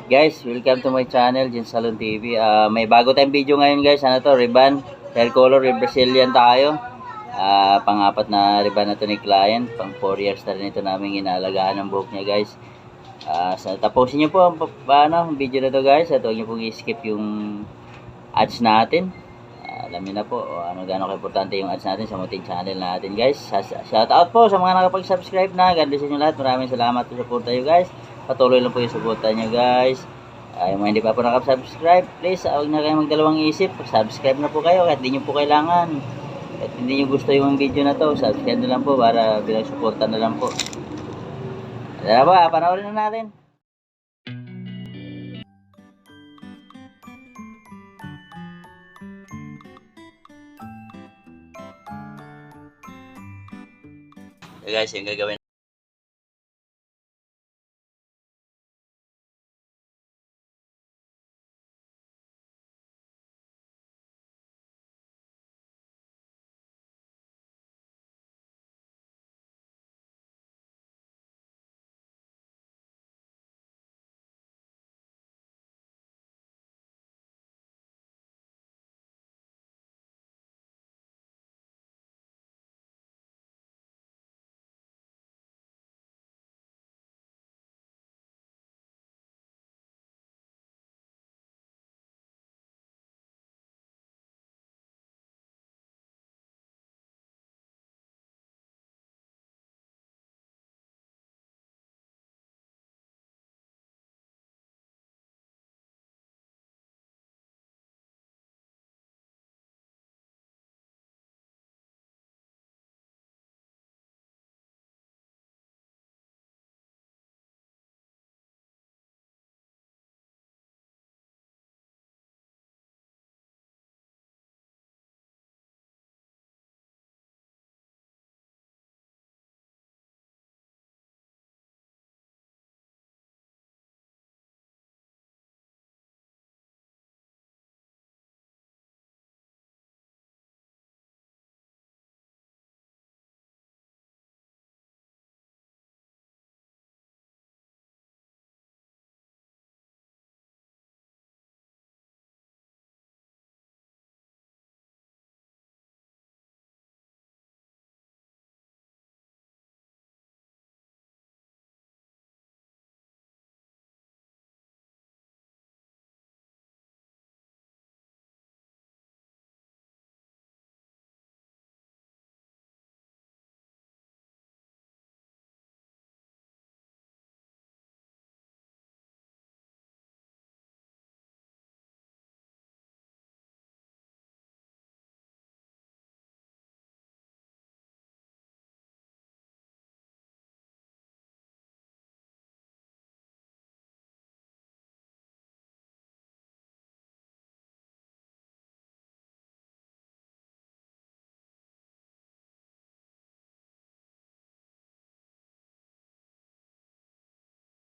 Guys, welcome to my channel, Jin Salon TV. May bago tayong video ngayon guys. Ano to? Ribbon. Hair color, Brazilian tayo. Pang-apat na ribbon na to ni client. Pang 4 years na rin ito namin inaalagaan ng buhok niya guys. Tapusin nyo po ang video na to guys. At huwag nyo pong i-skip yung ads natin. Alam niyo na po gaano ka-importante yung ads natin sa munting channel natin guys. Shout out po sa mga nakapag-subscribe na. God bless inyo lahat. Maraming salamat po sa suporta nyo guys. Patuloy lang po yung suporta nyo guys. Yung mga hindi pa po nakapag-subscribe, please huwag na kayong magdalawang isip. Subscribe na po kayo kahit hindi nyo po kailangan. Kahit hindi nyo gusto yung video na to, subscribe na lang po para bilang suporta na lang po. Tara ba, panoorin na natin. So guys, yung gagawin